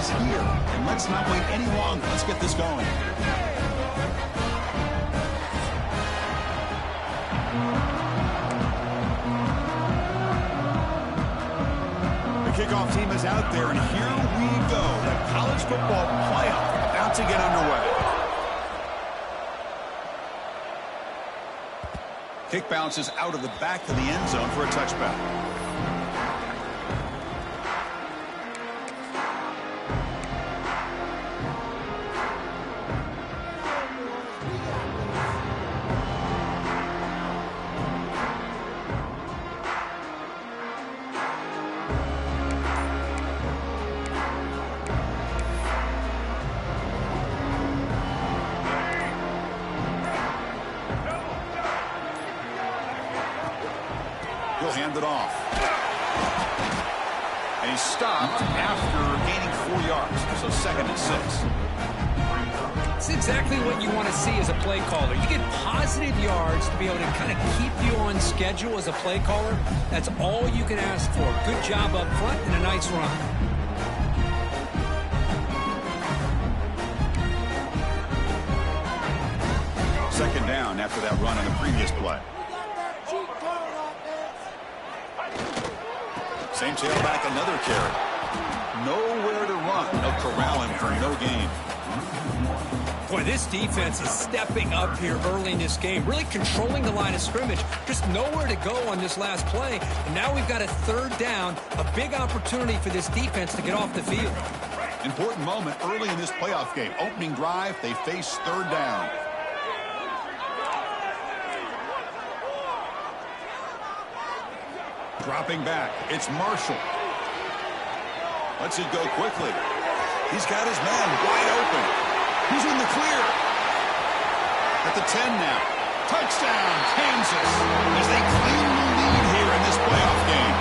is here. And let's not wait any longer. Let's get this going. The kickoff team is out there, and here we go. The college football playoff about to get underway. Kick bounces out of the back of the end zone for a touchback. He'll hand it off. And he's stopped after gaining 4 yards. So 2nd and 6. It's exactly what you want to see as a play caller. You get positive yards to be able to kind of keep you on schedule as a play caller. That's all you can ask for. Good job up front and a nice run. Second down after that run on the previous play. Same tailback, another carry. Nowhere to run. No corralling for no gain. Boy, this defense is stepping up here early in this game, really controlling the line of scrimmage. Just nowhere to go on this last play. And now we've got a 3rd down, a big opportunity for this defense to get off the field. Important moment early in this playoff game. Opening drive, they face 3rd down. Dropping back, it's Marshall. Lets it go quickly. He's got his man wide open. He's in the clear. At the 10 now. Touchdown, Kansas, as they claim the lead here in this playoff game.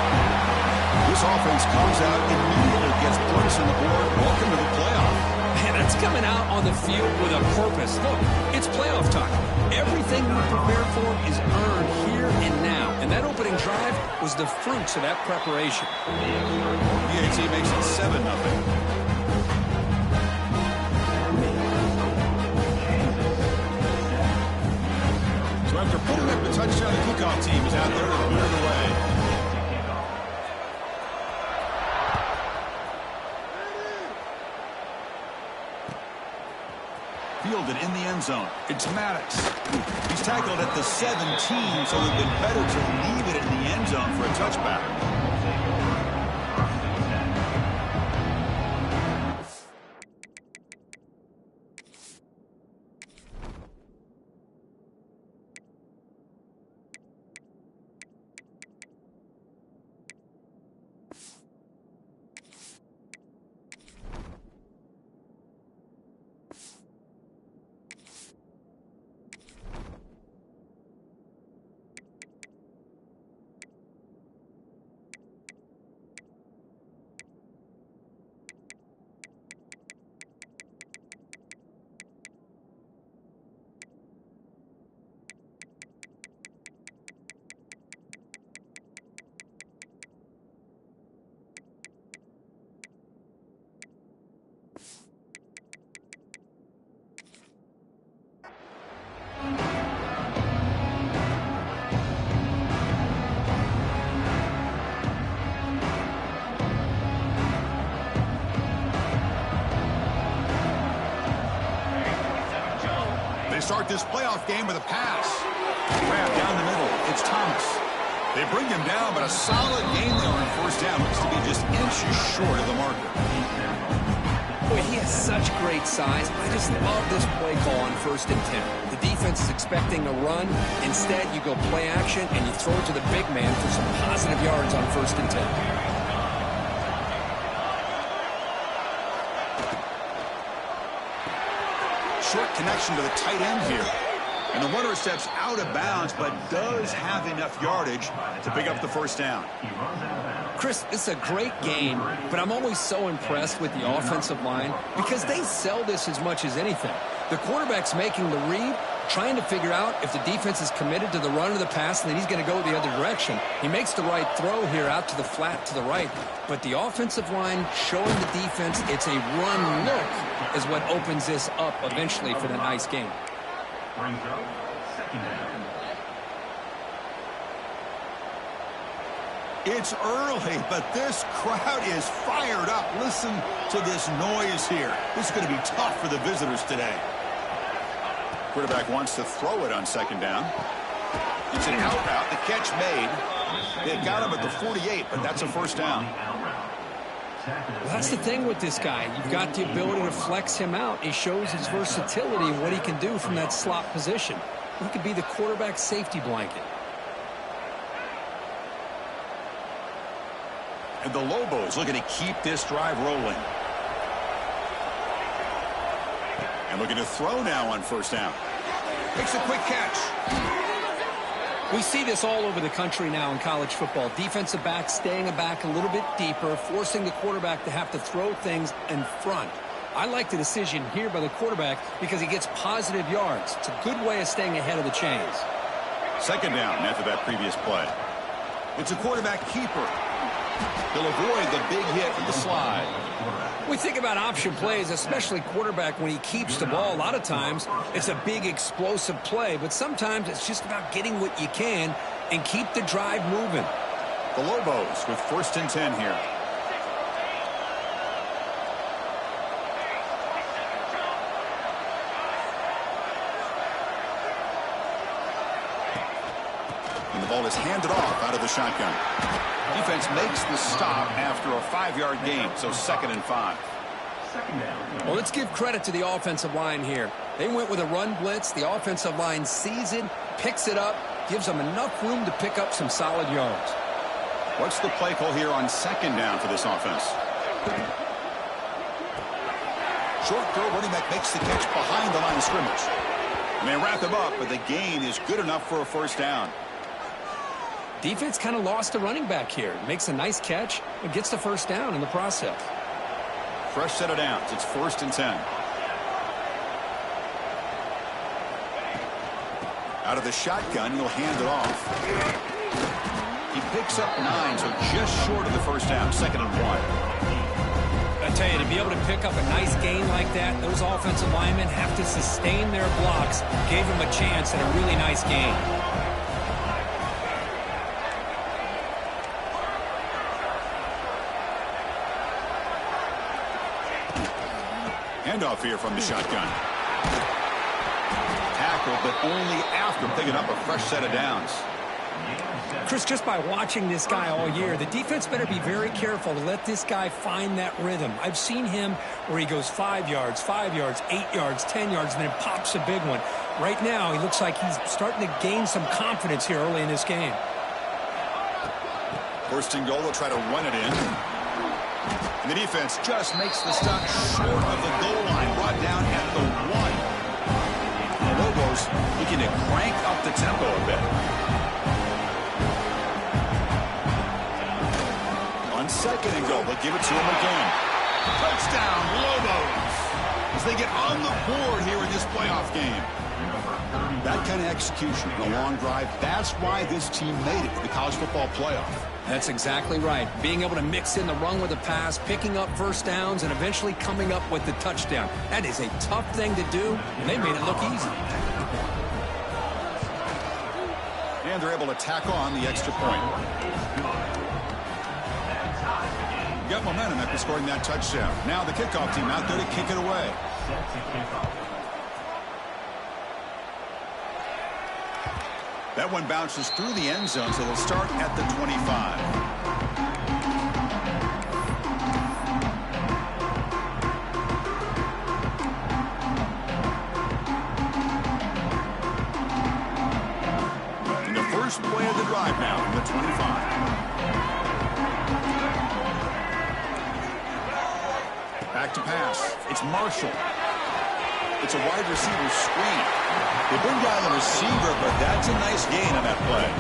This offense comes out immediately, gets points on the board. Welcome to the playoff. Man, that's coming out on the field with a purpose. Look, it's playoff time. Everything we prepared for is earned here and now. And that opening drive was the fruits of that preparation. PAT makes it 7-0. So after putting up the touchdown, the kickoff team is out there to boot it away. Fielded in the end zone. It's Maddox. He's tackled at the 17, so it would have been better to leave it in the end zone for a touchback. Start this playoff game with a pass. Grab down the middle. It's Thomas. They bring him down, but a solid gain there on 1st down. Looks to be just inches short of the marker. Boy, he has such great size. I just love this play call on 1st and 10. The defense is expecting a run. Instead, you go play action, and you throw it to the big man for some positive yards on 1st and 10. Short connection to the tight end here. And the runner steps out of bounds, but does have enough yardage to pick up the 1st down. Chris, it's a great game, but I'm always so impressed with the offensive line because they sell this as much as anything. The quarterback's making the read, trying to figure out if the defense is committed to the run or the pass, and then he's going to go the other direction. He makes the right throw here out to the flat to the right, but the offensive line showing the defense it's a run look is what opens this up eventually for the nice game. Brings up second down. It's early, but this crowd is fired up. Listen to this noise here. This is going to be tough for the visitors today. Quarterback wants to throw it on second down. It's an out route. The catch made. They got him at the 48, but that's a first down. Well, that's the thing with this guy. You've got the ability to flex him out. He shows his versatility and what he can do from that slot position. He could be the quarterback safety blanket. And the Lobos looking to keep this drive rolling. And looking to throw now on first down. Makes a quick catch. We see this all over the country now in college football. Defensive backs staying back a little bit deeper, forcing the quarterback to have to throw things in front. I like the decision here by the quarterback because he gets positive yards. It's a good way of staying ahead of the chains. Second down after that previous play. It's a quarterback keeper. He'll avoid the big hit from the slide. We think about option plays, especially quarterback, when he keeps the ball. A lot of times, it's a big explosive play, but sometimes it's just about getting what you can and keep the drive moving. The Lobos with 1st and 10 here. And the ball is handed off out of the shotgun. Defense makes the stop after a 5-yard gain, so 2nd and 5. Well, let's give credit to the offensive line here. They went with a run blitz. The offensive line sees it, picks it up, gives them enough room to pick up some solid yards. What's the play call here on second down for this offense? Short throw, running back makes the catch behind the line of scrimmage. And they wrap him up, but the gain is good enough for a first down. Defense kind of lost a running back here. Makes a nice catch and gets the first down in the process. Fresh set of downs. It's 1st and 10. Out of the shotgun, he'll hand it off. He picks up 9, so just short of the first down. 2nd and 1. I tell you, to be able to pick up a nice gain like that, those offensive linemen have to sustain their blocks. Gave him a chance at a really nice gain. Handoff here from the shotgun. Tackle, but only after picking up a fresh set of downs. Chris, just by watching this guy all year, the defense better be very careful to let this guy find that rhythm. I've seen him where he goes 5 yards, 8 yards, 10 yards, and then pops a big one. Right now, he looks like he's starting to gain some confidence here early in this game. 1st and goal, they'll try to run it in. And the defense just makes the stop short of the goal line, brought down at the 1. The Lobos looking to crank up the tempo a bit. On 2nd and goal, they'll give it to him again. Touchdown, Lobos! As they get on the board here in this playoff game. That kind of execution in a long drive, that's why this team made it to the college football playoff. That's exactly right. Being able to mix in the run with the pass, picking up first downs, and eventually coming up with the touchdown. That is a tough thing to do, and they made it look easy. And they're able to tack on the extra point. Got momentum after scoring that touchdown. Now the kickoff team out there to kick it away. That one bounces through the end zone, so they'll start at the 25. And the first play of the drive now from the 25. Back to pass. It's Marshall. It's a wide receiver screen. They bring down the receiver, but that's a nice gain on that play.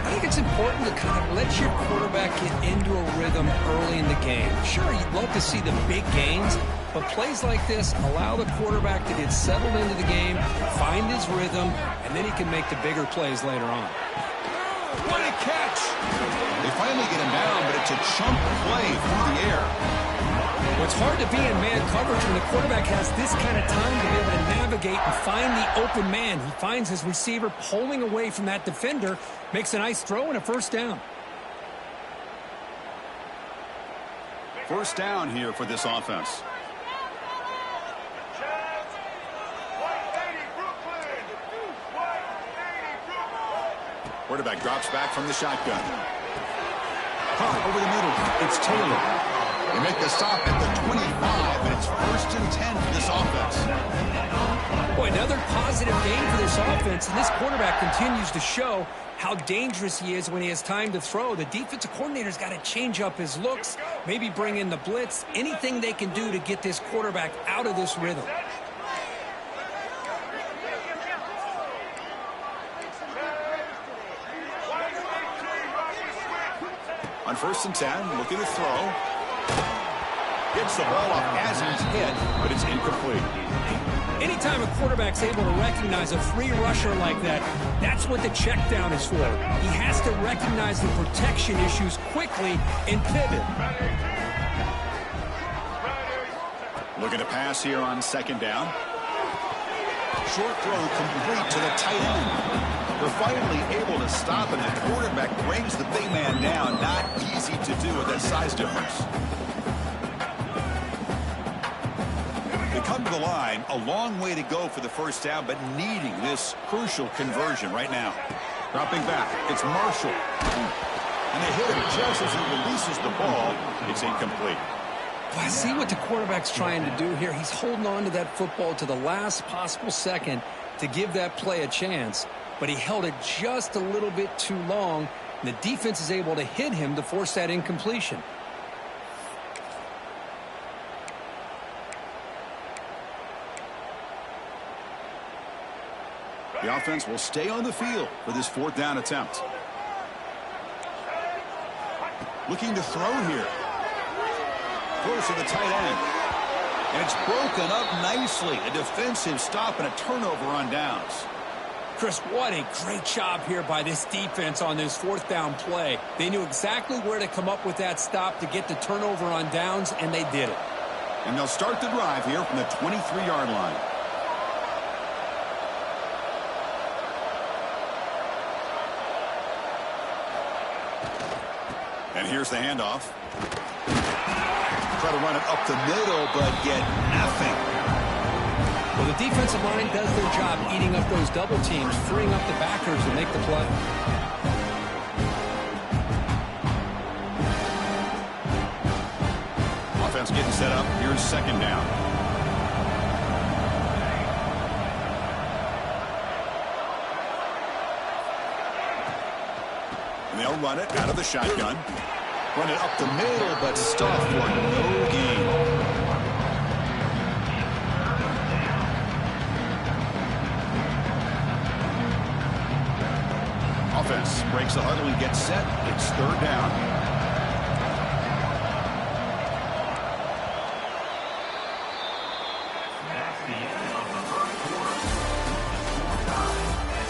I think it's important to kind of let your quarterback get into a rhythm early in the game. Sure, you'd love to see the big gains, but plays like this allow the quarterback to get settled into the game, find his rhythm, and then he can make the bigger plays later on. What a catch! They finally get him down, but it's a chunk play through the air. Well, it's hard to be in man coverage when the quarterback has this kind of time to be able to navigate and find the open man. He finds his receiver pulling away from that defender, makes a nice throw and a first down. First down here for this offense. Quarterback drops back from the shotgun. Caught over the middle. It's Taylor. They make the stop at the 25, and it's 1st and 10 for this offense. Boy, another positive game for this offense, and this quarterback continues to show how dangerous he is when he has time to throw. The defensive coordinator's got to change up his looks, maybe bring in the blitz, anything they can do to get this quarterback out of this rhythm. On 1st and 10, looking to throw. Gets the ball off as he's hit, but it's incomplete. Anytime a quarterback's able to recognize a free rusher like that, that's what the check down is for. He has to recognize the protection issues quickly and pivot. Looking to pass here on 2nd down. Short throw complete to the tight end. They're finally able to stop, and the quarterback brings the big man down. Not easy to do with that size difference. They come to the line, a long way to go for the first down, but needing this crucial conversion right now. Dropping back, it's Marshall. And they hit him just as he releases the ball. It's incomplete. Well, I see what the quarterback's trying to do here. He's holding on to that football to the last possible second to give that play a chance. But he held it just a little bit too long, and the defense is able to hit him to force that incompletion. The offense will stay on the field for this 4th down attempt. Looking to throw here. Throws to the tight end. And it's broken up nicely. A defensive stop and a turnover on downs. Chris, what a great job here by this defense on this 4th down play. They knew exactly where to come up with that stop to get the turnover on downs, and they did it. And they'll start the drive here from the 23-yard line. And here's the handoff. Try to run it up the middle, but get nothing. Well, the defensive line does their job eating up those double teams, freeing up the backers to make the play. Offense getting set up. Here's 2nd down. And they'll run it out of the shotgun. Run it up the middle, but stuffed for no gain. Offense breaks the huddle and gets set. It's 3rd down.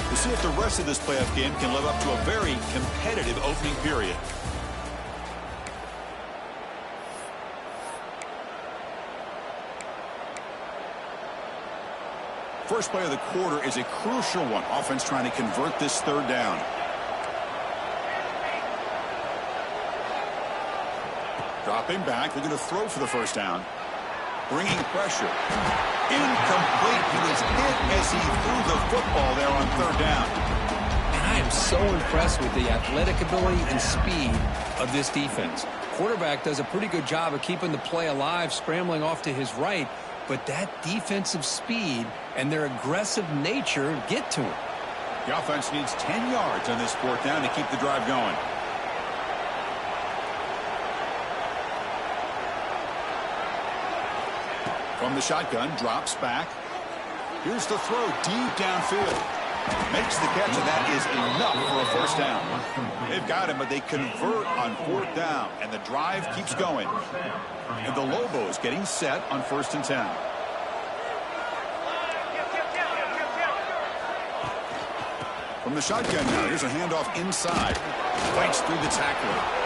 We'll see if the rest of this playoff game can live up to a very competitive opening period. First play of the quarter is a crucial one. Offense trying to convert this 3rd down. Dropping back, looking to throw for the first down. Bringing pressure. Incomplete. He was hit as he threw the football there on 3rd down. And I am so impressed with the athletic ability and speed of this defense. Quarterback does a pretty good job of keeping the play alive, scrambling off to his right. But that defensive speed and their aggressive nature get to him. The offense needs 10 yards on this 4th down to keep the drive going. From the shotgun, drops back. Here's the throw deep downfield. Makes the catch, and that is enough for a first down. They've got him, but they convert on fourth down, and the drive keeps going. And the Lobos getting set on 1st and 10. From the shotgun now, here's a handoff inside. Breaks through the tackler.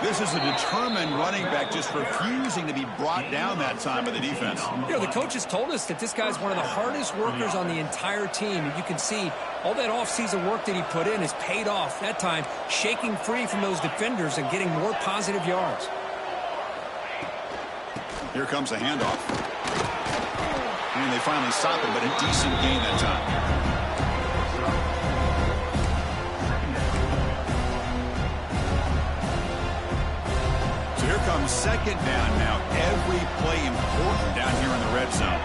This is a determined running back just refusing to be brought down that time by the defense. You know, the coaches told us that this guy's one of the hardest workers on the entire team. And you can see all that offseason work that he put in has paid off. That time, shaking free from those defenders and getting more positive yards. Here comes a handoff. And they finally stop him, but a decent gain that time. Here comes 2nd down now. Every play important down here in the red zone.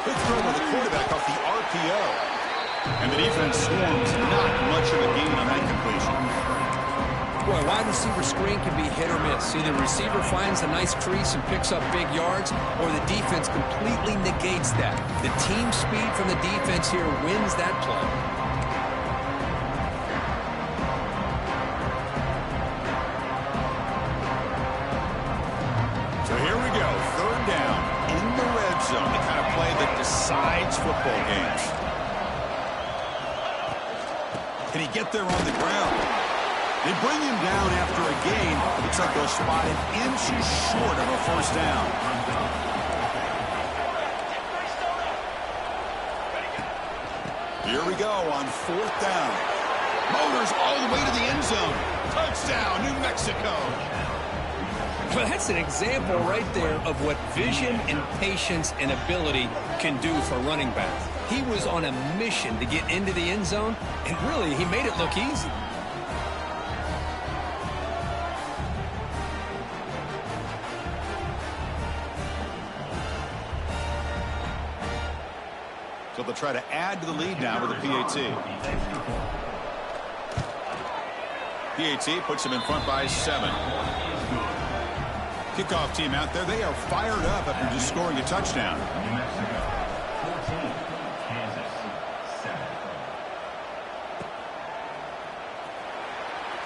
Good throw with the quarterback off the RPO. And the defense swarms. Not much of a gain on that completion. Boy, wide receiver screen can be hit or miss. Either the receiver finds a nice crease and picks up big yards, or the defense completely negates that. The team speed from the defense here wins that play. So here we go. 3rd down in the red zone. The kind of play that decides football games. Can he get there on the ground? They bring him down after a gain. Looks like they'll spot him inches short of a first down. Here we go on 4th down. Motors all the way to the end zone. Touchdown, New Mexico. Well, that's an example right there of what vision and patience and ability can do for running backs. He was on a mission to get into the end zone, and really, he made it look easy. So they'll try to add to the lead now with a PAT. PAT puts them in front by 7. Kickoff team out there. They are fired up after just scoring a touchdown. New Mexico 14, Kansas 7.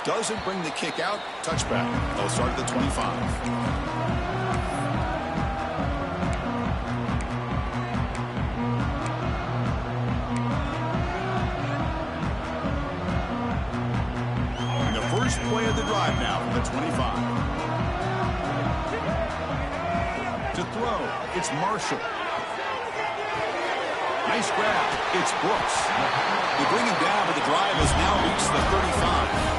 Doesn't bring the kick out. Touchback. They'll start at the 25. First play of the drive now from the 25. To throw, it's Marshall. Nice grab. It's Brooks. They bring him down, but the drive has now reached the 35.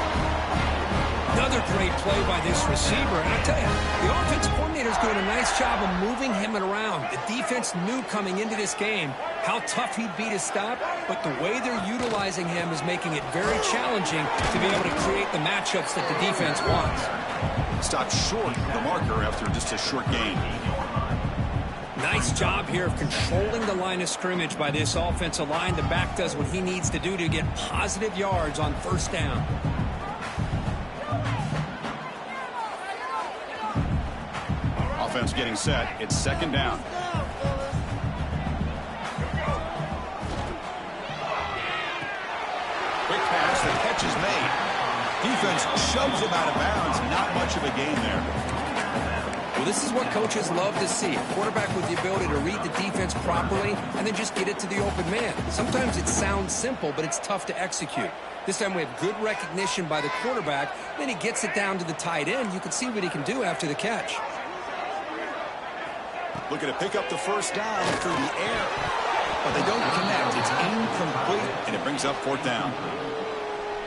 Another great play by this receiver. And I tell you, the offensive coordinator's doing a nice job of moving him around. The defense knew coming into this game how tough he'd be to stop, but the way they're utilizing him is making it very challenging to be able to create the matchups that the defense wants. Stopped short of the marker after just a short gain. Nice job here of controlling the line of scrimmage by this offensive line. The back does what he needs to do to get positive yards on 1st down. Offense getting set. It's 2nd down. Quick pass. The catch is made. Defense shoves him out of bounds. Not much of a gain there. Well, this is what coaches love to see. A quarterback with the ability to read the defense properly and then just get it to the open man. Sometimes it sounds simple, but it's tough to execute. This time we have good recognition by the quarterback. Then he gets it down to the tight end. You can see what he can do after the catch. Looking to pick up the first down through the air. But they don't connect. It's incomplete, and it brings up 4th down.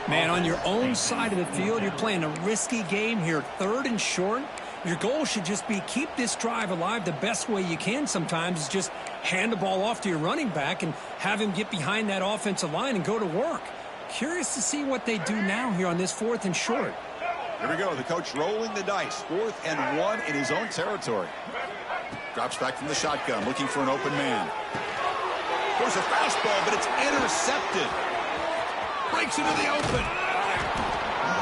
Man, on your own side of the field, you're playing a risky game here. 3rd and short. Your goal should just be keep this drive alive the best way you can sometimes is just hand the ball off to your running back and have him get behind that offensive line and go to work. Curious to see what they do now here on this 4th and short. Here we go. The coach rolling the dice. 4th and 1 in his own territory. Drops back from the shotgun, looking for an open man. There's a fastball, but it's intercepted. Breaks into the open.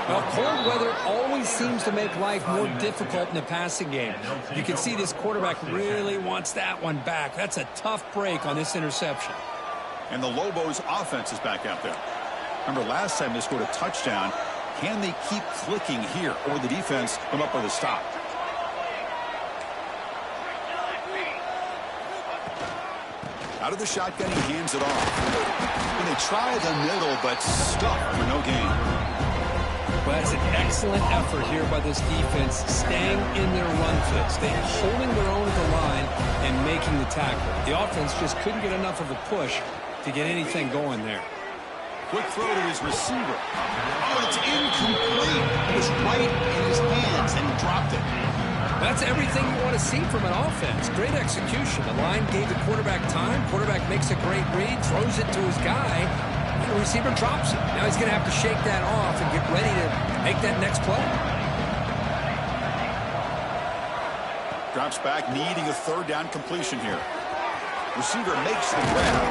Well, cold weather always seems to make life more difficult in the passing game. You can see this quarterback really wants that one back. That's a tough break on this interception. And the Lobos offense is back out there. Remember last time they scored a touchdown. Can they keep clicking here, or the defense come up with a stop? Out of the shotgun, he hands it off. And they try the middle, but stuck for no gain. Well, that's an excellent effort here by this defense, staying in their run fit, staying holding their own at the line and making the tackle. The offense just couldn't get enough of a push to get anything going there. Quick throw to his receiver. Oh, it's incomplete. It was right in his hands, and he dropped it. That's everything you want to see from an offense. Great execution. The line gave the quarterback time. Quarterback makes a great read, throws it to his guy, and the receiver drops it. Now he's going to have to shake that off and get ready to make that next play. Drops back, needing a third down completion here. Receiver makes the grab.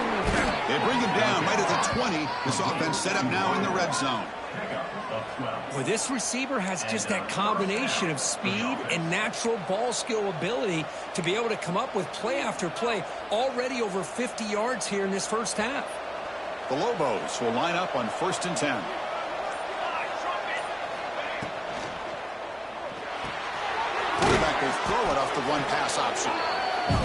They bring him down right at the 20. This offense set up now in the red zone. Well, this receiver has just that combination of speed and natural ball skill ability to be able to come up with play after play, already over 50 yards here in this first half. The Lobos will line up on 1st and 10. Quarterback will throw it off the one pass option.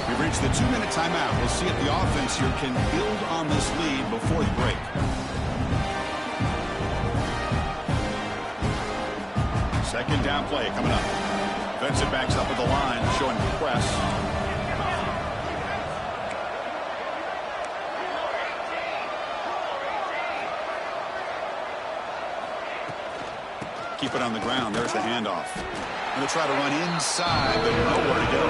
We've reached the 2-minute timeout. We'll see if the offense here can build on this lead before the break. Second down play coming up. Defensive backs up at the line, showing press. Keep it on the ground. There's the handoff. Going to try to run inside, but nowhere to go.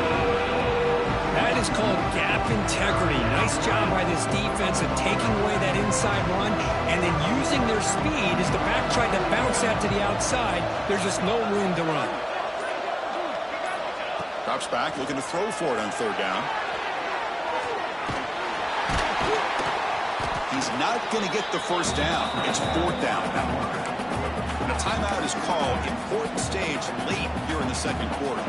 That is called gap integrity. Nice job by this defense of taking away that inside run and then using their speed as the back tried to bounce that to the outside. There's just no room to run. Drops back, looking to throw for it on third down. He's not going to get the first down. It's fourth down now. A timeout is called. Important stage late here in the second quarter.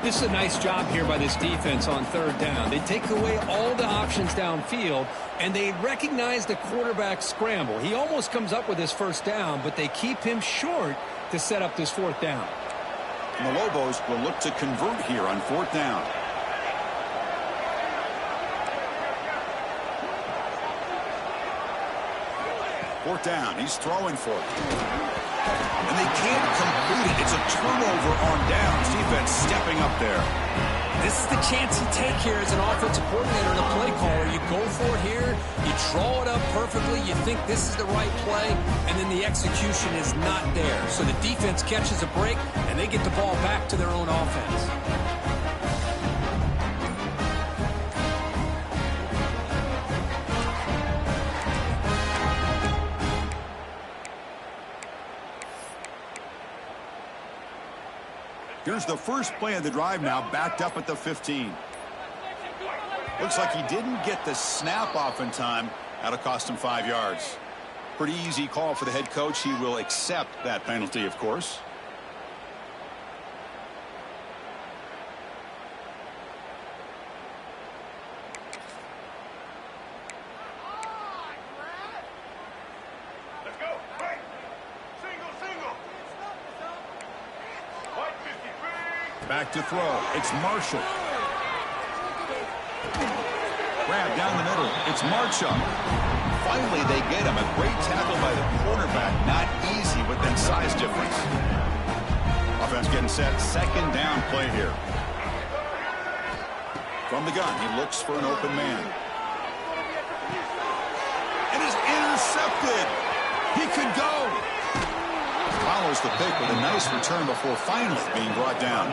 This is a nice job here by this defense on third down. They take away all the options downfield, and they recognize the quarterback scramble. He almost comes up with his first down, but they keep him short to set up this fourth down. And the Lobos will look to convert here on fourth down. Fourth down. He's throwing for it. And they can't complete it. It's a turnover on downs. Defense stepping up there. This is the chance you take here as an offensive coordinator and a play caller. You go for it here. You draw it up perfectly. You think this is the right play, and then the execution is not there. So the defense catches a break, and they get the ball back to their own offense. Here's the first play of the drive now, backed up at the 15. Looks like he didn't get the snap off in time. That'll cost him 5 yards. Pretty easy call for the head coach. He will accept that penalty, of course. Back to throw. It's Marshall. Grab down the middle. It's Marchuk. Finally, they get him. A great tackle by the quarterback. Not easy with that size difference. Offense getting set. Second down play here. From the gun, he looks for an open man. And is intercepted. He could go. Follows the pick with a nice return before finally being brought down.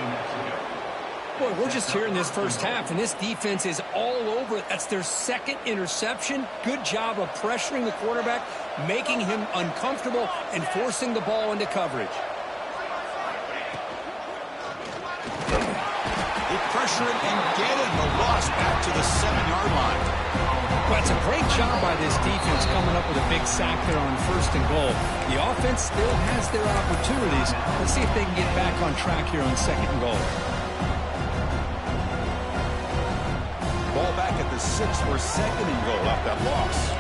Boy, we're just here in this first half, and this defense is all over it. That's their second interception. Good job of pressuring the quarterback, making him uncomfortable, and forcing the ball into coverage. They pressure pressure and getting the loss back to the 7-yard line. Well, it's a great job by this defense coming up with a big sack there on 1st and goal. The offense still has their opportunities. Let's see if they can get back on track here on 2nd and goal. Ball back at the 6 for 2nd and goal off that loss.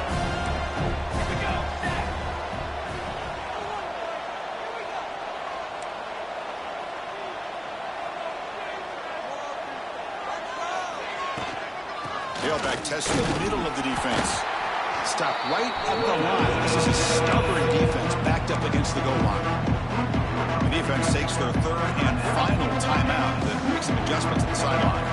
Tailback testing the middle of the defense. Stop right at the line. This is a stubborn defense backed up against the goal line. The defense takes their 3rd and final timeout to make some adjustments at the sideline.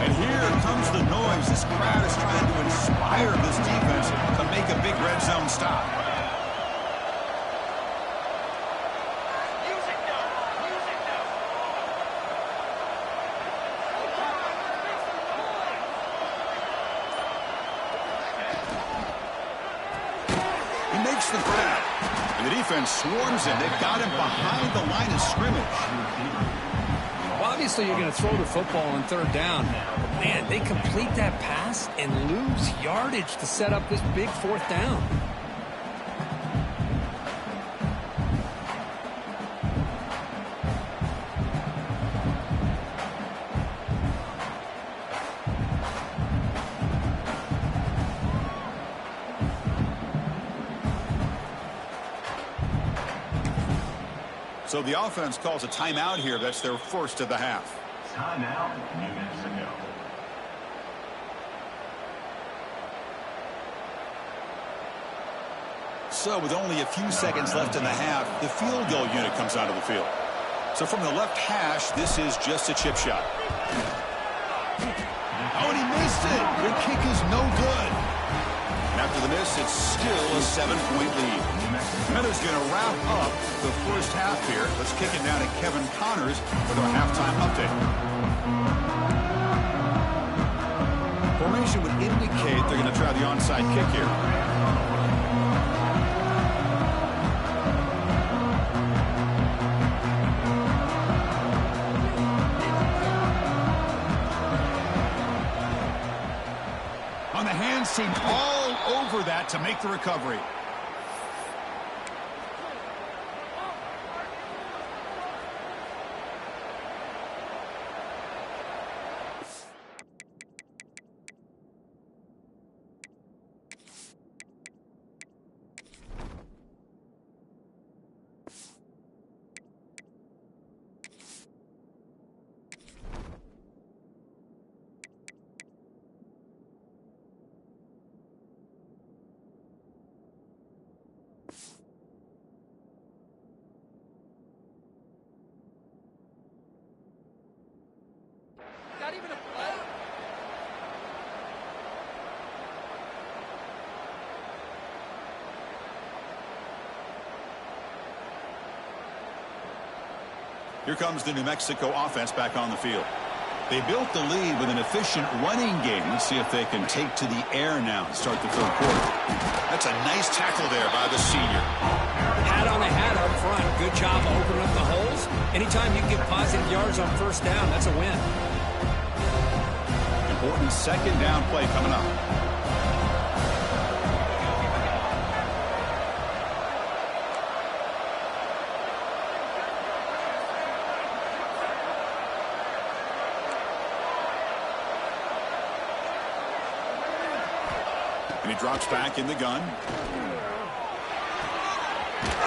And here comes the noise. This crowd is trying to inspire this defense to make a big red zone stop. The grab. And the defense swarms him. They've got him behind the line of scrimmage. Well, obviously, you're going to throw the football on 3rd down. But man, they complete that pass and lose yardage to set up this big 4th down. So the offense calls a timeout here. That's their 1st of the half. Timeout, New Mexico. So with only a few seconds left in the half, the field goal unit comes onto the field. So from the left hash, this is just a chip shot. Oh, and he missed it. The kick is no good. And after the miss, it's still a 7-point lead. Meadows going to wrap up the 1st half here. Let's kick it down to Kevin Connors with our halftime update. Formation would indicate they're going to try the onside kick here. On the hands team all over that to make the recovery. Not even a play. Here comes the New Mexico offense back on the field. They built the lead with an efficient running game. Let's see if they can take to the air now and start the 3rd quarter. That's a nice tackle there by the senior. Hat on a hat up front. Good job opening up the holes. Anytime you can get positive yards on 1st down, that's a win. Important 2nd down play coming up. And he drops back in the gun.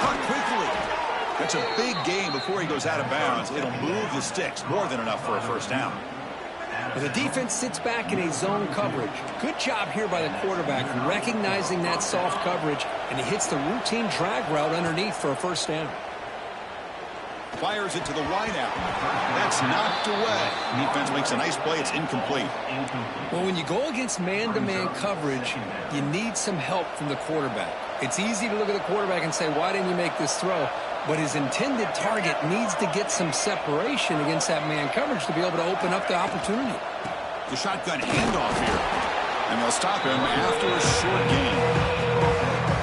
Caught quickly. That's a big gain before he goes out of bounds. It'll move the sticks. More than enough for a 1st down. Well, the defense sits back in a zone coverage. Good job here by the quarterback, recognizing that soft coverage, and he hits the routine drag route underneath for a 1st down. Fires it to the wideout. That's knocked away. Defense makes a nice play. It's incomplete. Well, when you go against man-to-man coverage, you need some help from the quarterback. It's easy to look at the quarterback and say, why didn't you make this throw? But his intended target needs to get some separation against that man coverage to be able to open up the opportunity. The shotgun handoff here. And they'll stop him after a short gain.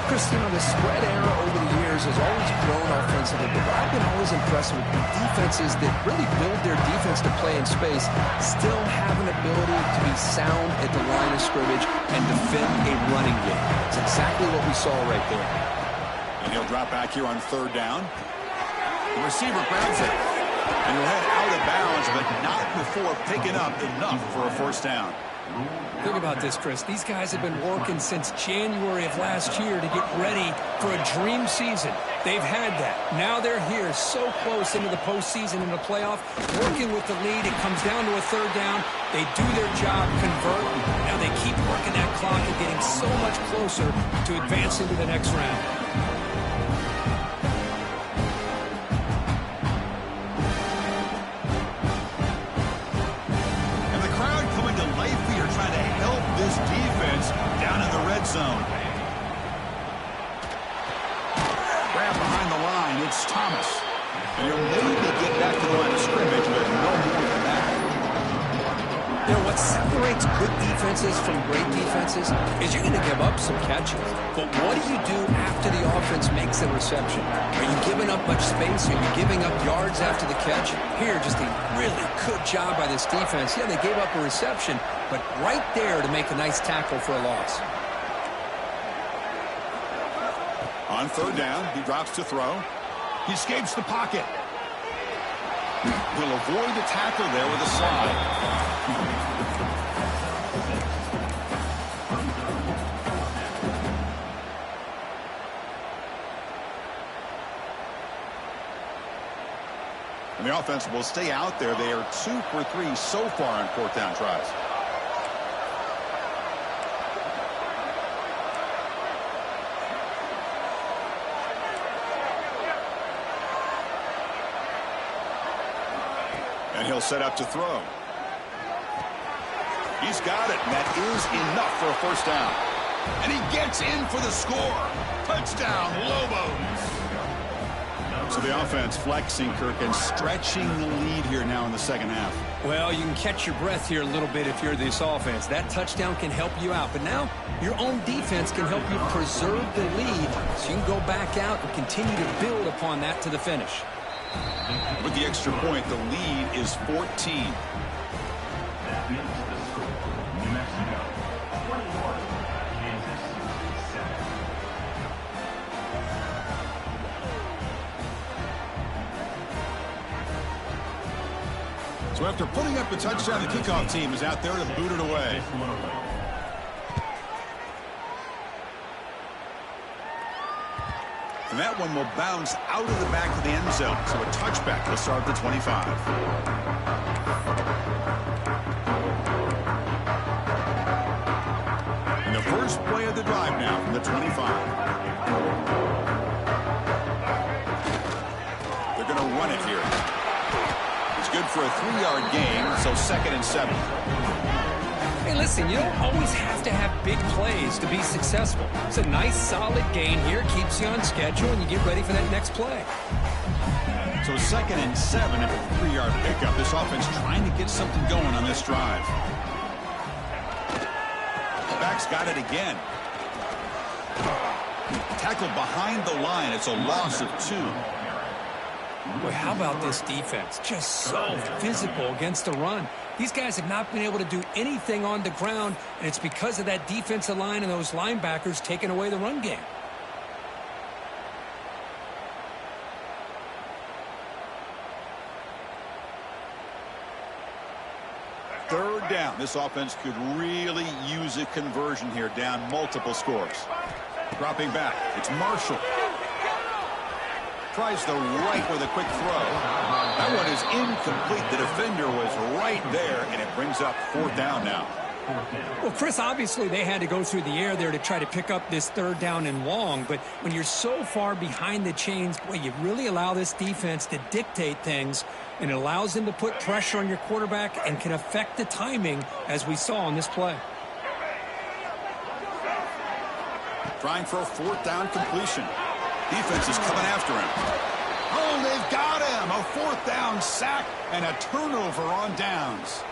Chris, you know, the spread era over the years Steelers has always grown offensively, but what I've been always impressed with defenses that really build their defense to play in space still have an ability to be sound at the line of scrimmage and defend a running game. It's exactly what we saw right there. And he'll drop back here on third down. The receiver grabs it. And he'll head out of bounds, but not before picking up enough for a first down. Think about this, Chris. These guys have been working since January of last year to get ready for a dream season. They've had that. Now they're here so close into the postseason and the playoff, working with the lead. It comes down to a third down. They do their job, convert. Now they keep working that clock and getting so much closer to advancing to the next round. Down in the red zone. Grab behind the line. It's Thomas. And he'll maybe get back to the line of scrimmage, but no more than that. You know, what separates good defenses from great defenses is you're going to give up some catches. But what do you do after the offense makes a reception? Are you giving up much space? Are you giving up yards after the catch? Here, just a really good job by this defense. Yeah, they gave up a reception, but right there to make a nice tackle for a loss. On third down, he drops to throw. He escapes the pocket. He'll avoid the tackle there with a slide. And the offense will stay out there. They are 2 for 3 so far on fourth down tries. And he'll set up to throw. He's got it, and that is enough for a first down. And he gets in for the score. Touchdown, Lobos. So the offense flexing, Kirk, and stretching the lead here now in the second half. Well, you can catch your breath here a little bit if you're this offense. That touchdown can help you out. But now your own defense can help you preserve the lead so you can go back out and continue to build upon that to the finish. With the extra point, the lead is 14. That makes the score New Mexico 21, Kansas 7. So after putting up the touchdown, the kickoff team is out there to boot it away. And that one will bounce out of the back of the end zone. So a touchback will start the 25. And the first play of the drive now from the 25. They're going to run it here. It's good for a 3-yard gain, so 2nd and 7. Hey, listen, you don't always have to have big plays to be successful. It's a nice, solid gain here. Keeps you on schedule, and you get ready for that next play. So 2nd and 7 after a 3-yard pickup. This offense trying to get something going on this drive. Back's got it again. Tackled behind the line. It's a loss of 2. Boy, how about this defense? Just so physical against the run. These guys have not been able to do anything on the ground, and it's because of that defensive line and those linebackers taking away the run game. Third down. This offense could really use a conversion here, down multiple scores. Dropping back. It's Marshall. Tries the right with a quick throw. That one is incomplete. The defender was right there, and it brings up 4th down now. Well, Chris, obviously they had to go through the air there to try to pick up this 3rd down and long, but when you're so far behind the chains, boy, you really allow this defense to dictate things, and it allows them to put pressure on your quarterback and can affect the timing, as we saw on this play. Trying for a 4th down completion. Defense is coming after him. Oh, they've got him. A 4th down sack and a turnover on downs.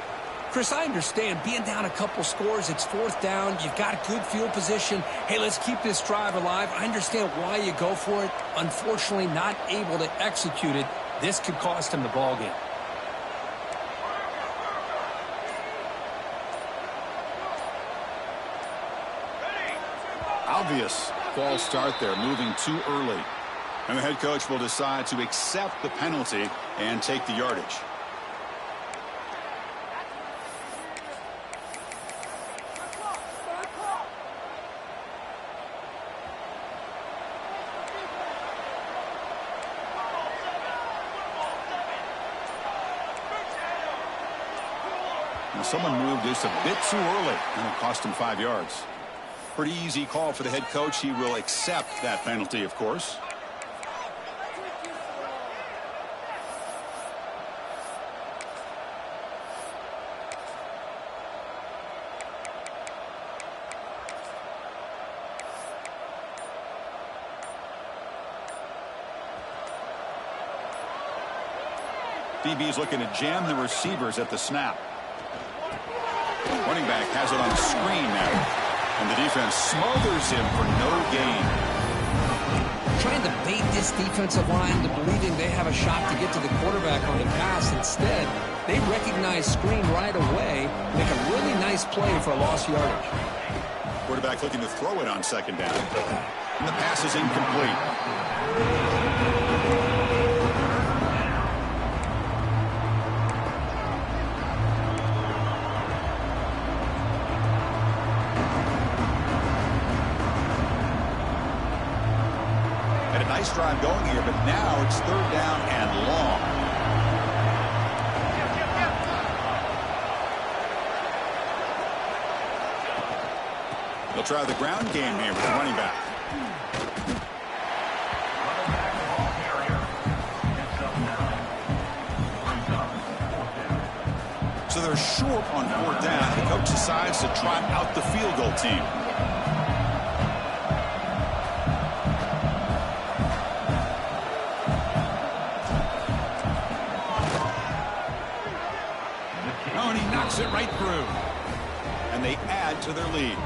Chris, I understand being down a couple scores, it's fourth down, you've got a good field position. Hey, let's keep this drive alive. I understand why you go for it. Unfortunately, not able to execute it. This could cost him the ball game. Obvious false start there, moving too early. And the head coach will decide to accept the penalty and take the yardage. Now someone moved just a bit too early, and it cost him 5 yards. Pretty easy call for the head coach. He will accept that penalty, of course. DB's looking to jam the receivers at the snap. Running back has it on the screen now. And the defense smothers him for no gain. Trying to bait this defensive line into believing they have a shot to get to the quarterback on the pass. Instead, they recognize screen right away, make a really nice play for a lost yardage. Quarterback looking to throw it on second down. And the pass is incomplete. Nice drive going here, but now it's third down and long. They'll try the ground game here with the running back. So they're short on fourth down. The coach decides to trot out the field goal team. It right through. And they add to their lead.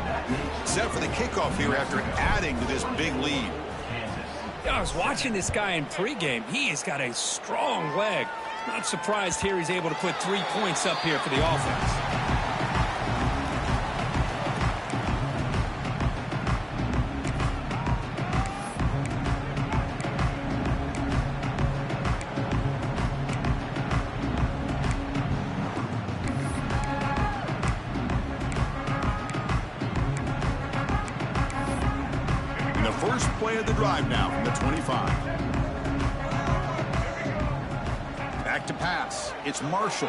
Set for the kickoff here after adding to this big lead. Yeah, I was watching this guy in pregame. He has got a strong leg. Not surprised here he's able to put 3 points up here for the offense. First play of the drive now from the 25. Back to pass. It's Marshall.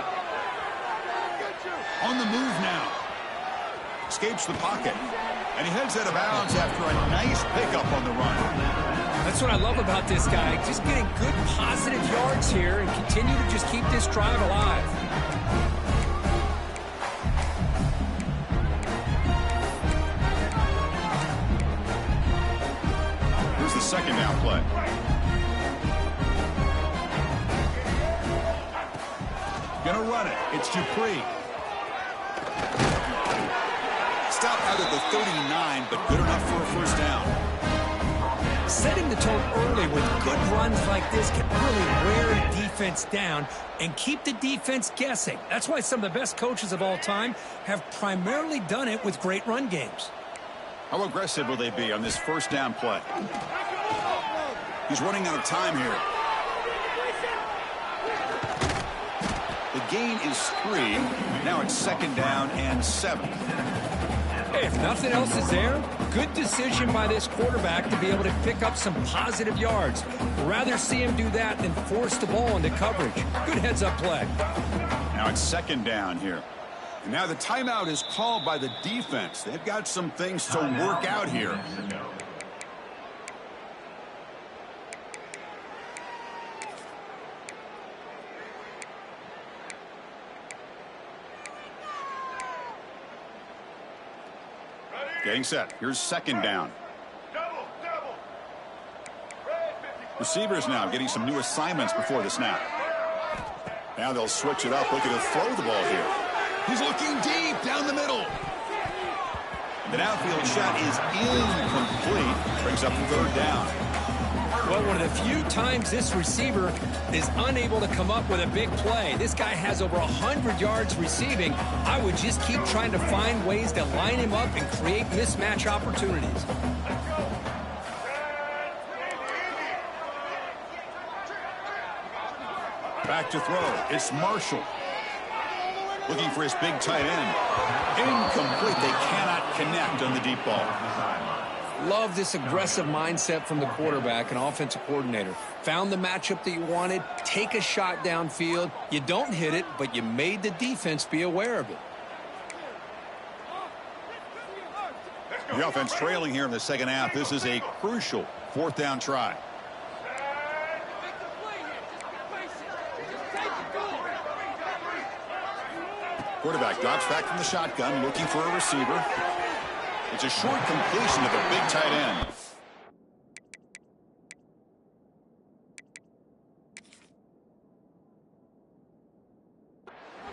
On the move now. Escapes the pocket. And he heads out of bounds after a nice pickup on the run. That's what I love about this guy. Just getting good positive yards here and continue to just keep this drive alive. Second down play. Gonna run it. It's Dupree. Stop out at the 39, but good enough for a first down. Setting the tone early with good runs like this can really wear a defense down and keep the defense guessing. That's why some of the best coaches of all time have primarily done it with great run games. How aggressive will they be on this first down play? He's running out of time here. The gain is 3. Now it's second down and 7. Hey, if nothing else is there, good decision by this quarterback to be able to pick up some positive yards. Rather see him do that than force the ball into coverage. Good heads-up play. Now it's second down here. And now the timeout is called by the defense. They've got some things to work out here. Getting set. Here's second down. Receivers now getting some new assignments before the snap. Now they'll switch it up, looking to throw the ball here. He's looking deep down the middle. The outfield shot is incomplete. Brings up third down. Well, one of the few times this receiver is unable to come up with a big play. This guy has over 100 yards receiving. I would just keep trying to find ways to line him up and create mismatch opportunities. Back to throw. It's Marshall. Looking for his big tight end. Incomplete. They cannot connect on the deep ball. Love this aggressive mindset from the quarterback and offensive coordinator. Found the matchup that you wanted. Take a shot downfield. You don't hit it, but you made the defense be aware of it. The offense trailing here in the second half. This is a crucial fourth down try. Quarterback drops back from the shotgun, looking for a receiver. It's a short completion of a big tight end.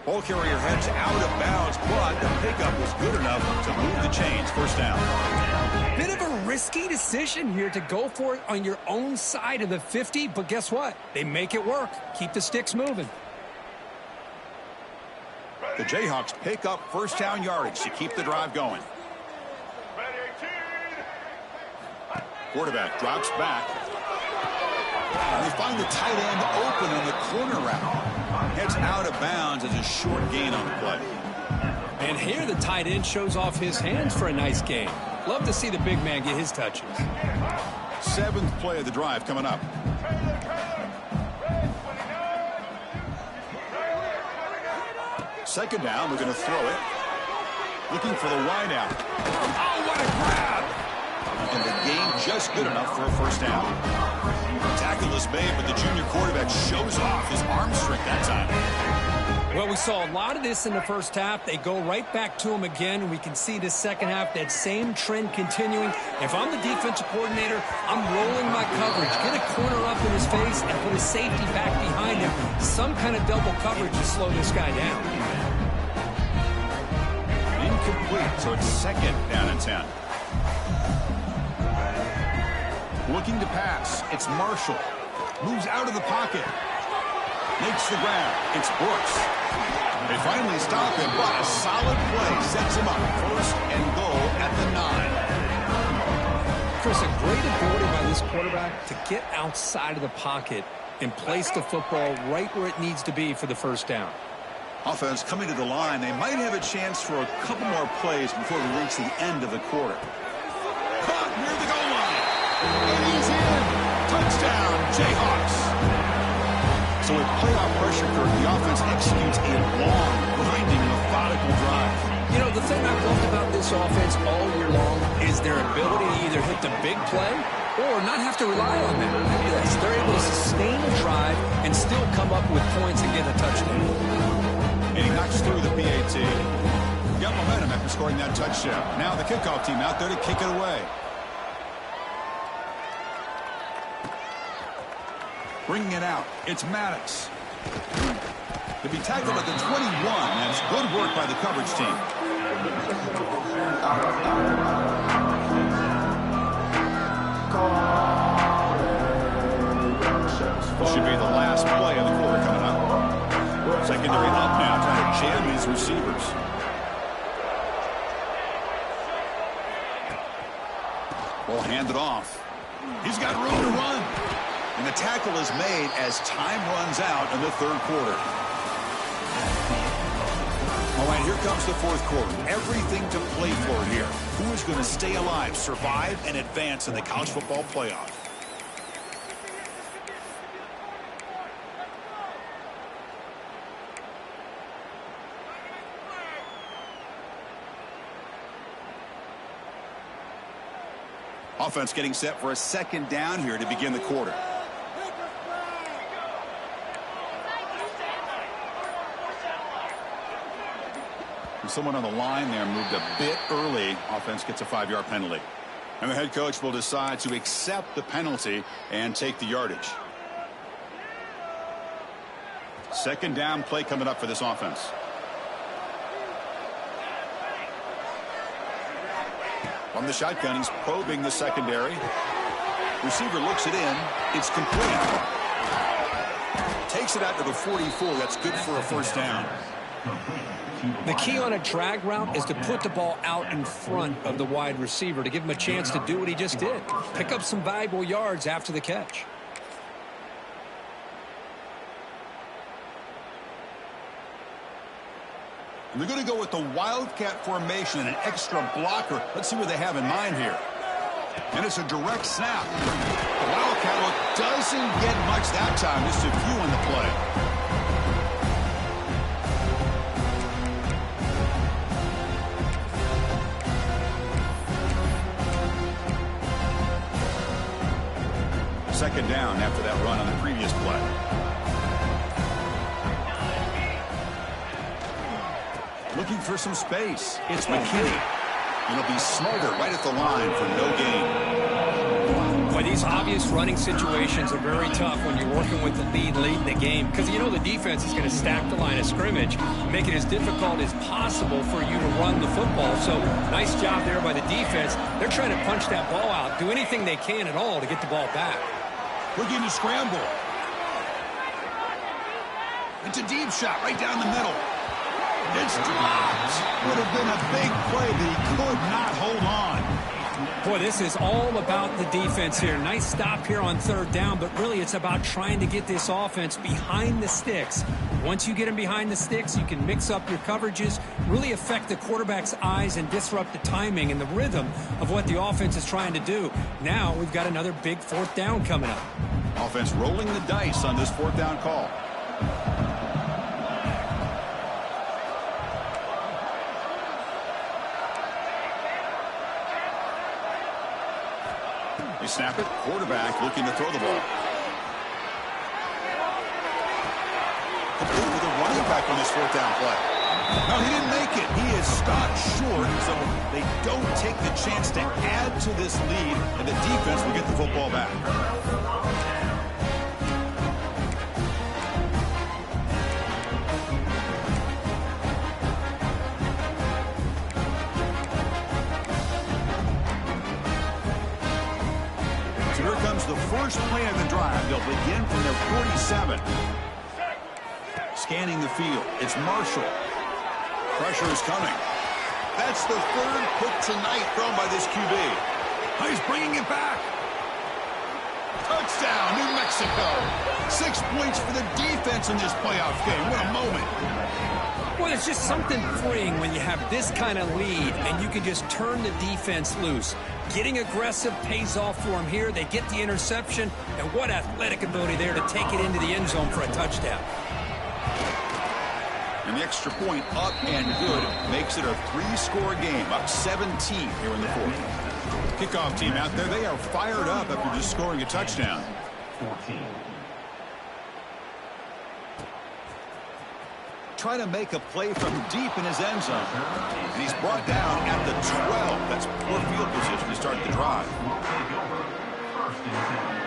Ball carrier heads out of bounds, but the pickup was good enough to move the chains. First down. Bit of a risky decision here to go for it on your own side of the 50, but guess what? They make it work. Keep the sticks moving. The Jayhawks pick up first down yardage to keep the drive going. Quarterback drops back. And they find the tight end open on the corner route. Heads out of bounds as a short gain on the play. And here the tight end shows off his hands for a nice game. Love to see the big man get his touches. Seventh play of the drive coming up. Second down, we're going to throw it. Looking for the wide out. Oh, what a grab! And the game just good enough for a first down. Tackle is made, but the junior quarterback shows off his arm strength that time. Well, we saw a lot of this in the first half. They go right back to him again, and we can see the second half, that same trend continuing. If I'm the defensive coordinator, I'm rolling my coverage. Get a corner up in his face and put a safety back behind him. Some kind of double coverage to slow this guy down. Incomplete, so it's second down and 10. Looking to pass. It's Marshall. Moves out of the pocket. Makes the grab. It's Brooks. They finally stop him, but a solid play sets him up. First and goal at the 9. Chris, a great ability by this quarterback to get outside of the pocket and place the football right where it needs to be for the first down. Offense coming to the line. They might have a chance for a couple more plays before we reach the end of the quarter. Caught near the goal line. And he's in. Touchdown, Jayhawks. So with playoff pressure, Kirk, the offense executes a long, grinding, methodical drive. You know, the thing I've loved about this offense all year long is their ability to either hit the big play or not have to rely on them. Yes, they're able to sustain a drive and still come up with points and get a touchdown. And he knocks through the PAT. Got momentum after scoring that touchdown. Now the kickoff team out there to kick it away. Bringing it out, it's Maddox. To be tackled at the 21, that's good work by the coverage team. This should be the last play of the quarter coming up. Secondary up now, trying to jam these receivers. Ball handed off. He's got room to run. And the tackle is made as time runs out in the third quarter. All right, here comes the fourth quarter. Everything to play for here. Who is going to stay alive, survive, and advance in the college football playoff? Offense getting set for a second down here to begin the quarter. Someone on the line there moved a bit early. Offense gets a 5-yard penalty. And the head coach will decide to accept the penalty and take the yardage. Second down play coming up for this offense. From the shotgun, he's probing the secondary. Receiver looks it in. It's complete. Takes it out to the 44. That's good for a first down. The key on a drag route is to put the ball out in front of the wide receiver to give him a chance to do what he just did. Pick up some valuable yards after the catch. And they're going to go with the Wildcat formation and an extra blocker. Let's see what they have in mind here. And it's a direct snap. The Wildcat look doesn't get much that time. Just a few on the play. Second down after that run on the previous play. Looking for some space. It's McKinney. It'll be Smolder right at the line for no gain. Boy, these obvious running situations are very tough when you're working with the lead late in the game because you know the defense is going to stack the line of scrimmage, make it as difficult as possible for you to run the football. So nice job there by the defense. They're trying to punch that ball out, do anything they can at all to get the ball back. Looking to scramble. It's a deep shot right down the middle. It's dropped. Would have been a big play, but he could not hold on. Boy, this is all about the defense here. Nice stop here on third down, but really it's about trying to get this offense behind the sticks. Once you get them behind the sticks, you can mix up your coverages, really affect the quarterback's eyes and disrupt the timing and the rhythm of what the offense is trying to do. Now we've got another big fourth down coming up. Offense rolling the dice on this fourth down call. They snap it. Quarterback looking to throw the ball. Complete with a running back on this fourth down play. No, he didn't make it. He is stopped short, so they don't take the chance to add to this lead, and the defense will get the football back. Here comes the first play of the drive. They'll begin from their 47. Scanning the field. It's Marshall. Pressure is coming. That's the third pick tonight thrown by this QB. Oh, he's bringing it back. Touchdown, New Mexico. 6 points for the defense in this playoff game. What a moment. Well, it's just something freeing when you have this kind of lead and you can just turn the defense loose. Getting aggressive pays off for them here. They get the interception, and what athletic ability there to take it into the end zone for a touchdown. And the extra point up and good makes it a 3-score game, up 17 here in the fourth. Kickoff team out there, they are fired up after just scoring a touchdown. 14. Try to make a play from deep in his end zone. And he's brought down at the 12. That's poor field position to start the drive. Will take over. First and 10.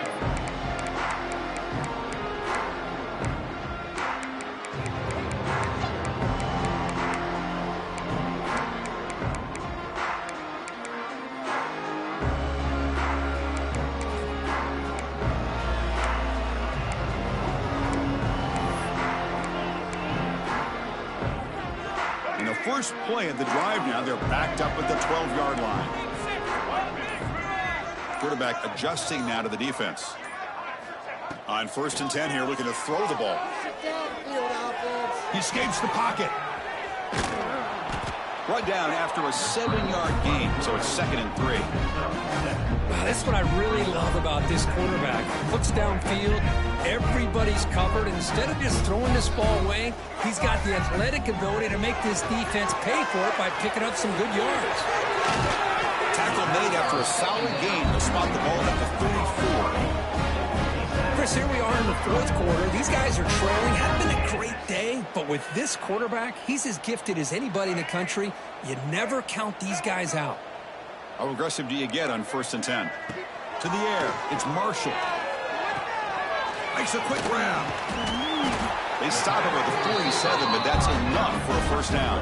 First play of the drive now, they're backed up at the 12-yard line. Quarterback adjusting now to the defense. On 1st and 10 here, looking to throw the ball. He escapes the pocket. Brought down after a 7-yard gain, so it's 2nd and 3. Wow, that's what I really love about this quarterback. Looks downfield, everybody's covered. Instead of just throwing this ball away, he's got the athletic ability to make this defense pay for it by picking up some good yards. Tackle made after a solid gain to spot the ball at the 34. Chris, here we are in the fourth quarter. These guys are trailing. Hadn't been a great day, but with this quarterback, he's as gifted as anybody in the country. You never count these guys out. How aggressive do you get on 1st and 10? To the air, it's Marshall. Makes a quick grab. They stop him at the 47, but that's enough for a first down.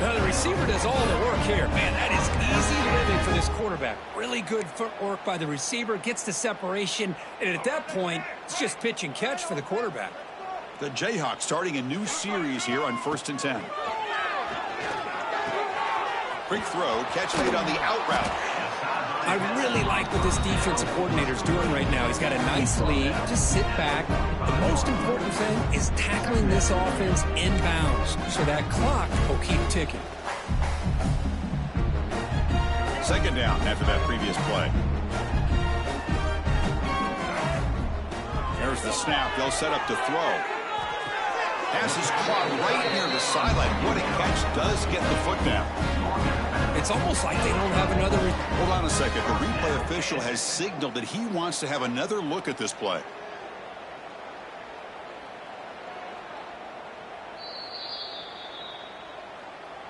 Now the receiver does all the work here. Man, that is easy living for this quarterback. Really good footwork by the receiver, gets the separation, and at that point, it's just pitch and catch for the quarterback. The Jayhawks starting a new series here on 1st and 10. Quick throw, catch made on the out route. I really like what this defensive coordinator is doing right now. He's got a nice lead. Just sit back. The most important thing is tackling this offense inbounds so that clock will keep ticking. 2nd down after that previous play. There's the snap. They'll set up to throw. Pass is caught right near the sideline. What a catch. Does get the foot down. It's almost like they don't have another... Hold on a second. The replay official has signaled that he wants to have another look at this play.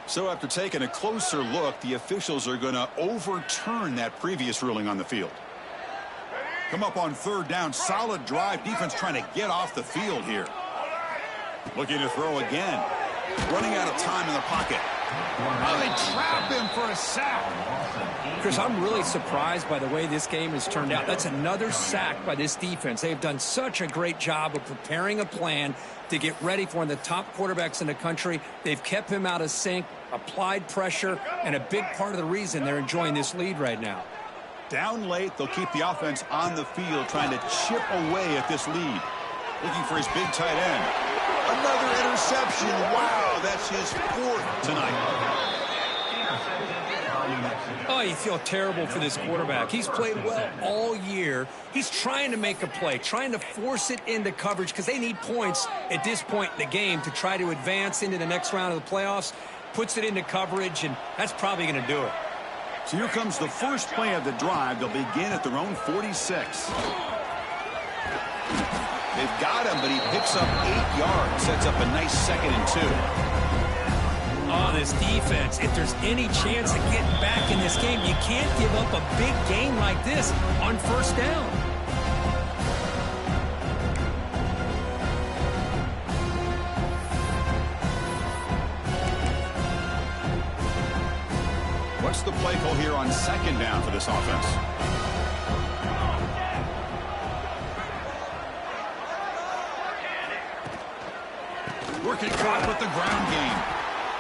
So after taking a closer look, the officials are going to overturn that previous ruling on the field. Come up on 3rd down. Solid drive. Defense trying to get off the field here. Looking to throw again. Running out of time in the pocket. Oh, they trap him for a sack. Chris, I'm really surprised by the way this game has turned out. That's another sack by this defense. They've done such a great job of preparing a plan to get ready for one of the top quarterbacks in the country. They've kept him out of sync, applied pressure, and a big part of the reason they're enjoying this lead right now. Down late, they'll keep the offense on the field, trying to chip away at this lead. Looking for his big tight end. Another interception. Wow, that's his 4th tonight. Oh, you feel terrible for this quarterback. He's played well all year. He's trying to make a play, trying to force it into coverage because they need points at this point in the game to try to advance into the next round of the playoffs. Puts it into coverage, and that's probably going to do it. So here comes the first play of the drive. They'll begin at their own 46. They've got him, but he picks up 8 yards. Sets up a nice 2nd and 2. Oh, this defense, if there's any chance of getting back in this game, you can't give up a big game like this on 1st down. What's the play call here on 2nd down for this offense? Working clock with the ground game.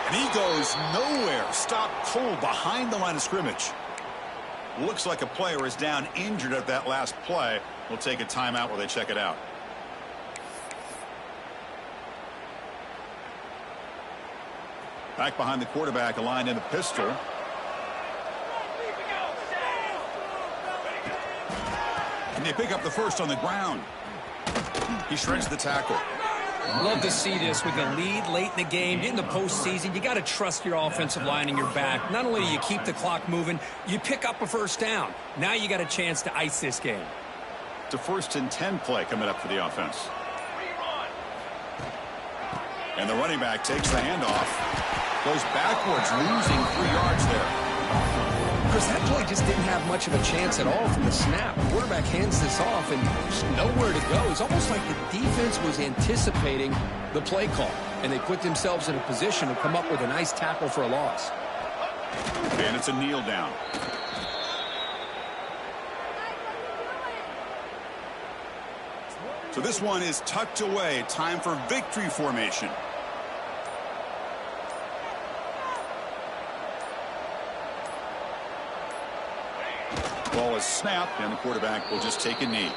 And he goes nowhere. Stopped cold behind the line of scrimmage. Looks like a player is down injured at that last play. We'll take a timeout while they check it out. Back behind the quarterback, aligned in a pistol. And they pick up the first on the ground. He shreds the tackle. Love to see this with a lead late in the game. In the postseason, you got to trust your offensive line in your back. Not only do you keep the clock moving, you pick up a 1st down. Now you got a chance to ice this game. It's a 1st and 10 play coming up for the offense. And the running back takes the handoff. Goes backwards, losing 3 yards there. Chris, that play just didn't have much of a chance at all from the snap. The quarterback hands this off and there's nowhere to go. It's almost like the defense was anticipating the play call, and they put themselves in a position to come up with a nice tackle for a loss. And it's a kneel down. So this one is tucked away. Time for victory formation. Ball is snapped, and the quarterback will just take a knee.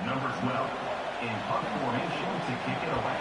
Number 12 in punt formation to kick it away.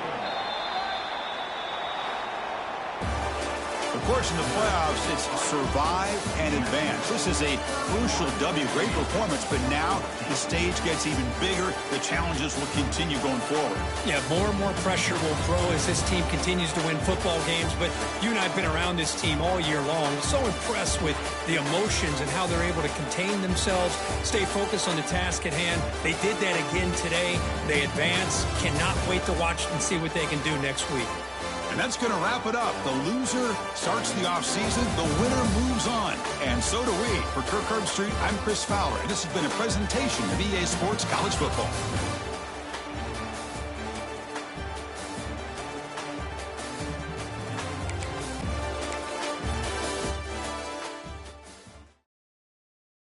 Of course, in the playoffs, it's survive and advance. This is a crucial W. Great performance, but now the stage gets even bigger. The challenges will continue going forward. Yeah, more and more pressure will grow as this team continues to win football games. But you and I have been around this team all year long. So impressed with the emotions and how they're able to contain themselves, stay focused on the task at hand. They did that again today. They advance. Cannot wait to watch and see what they can do next week. And that's going to wrap it up. The loser starts the offseason. The winner moves on. And so do we. For Kirk Herbstreit, I'm Chris Fowler. And this has been a presentation of EA Sports College Football.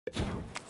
it.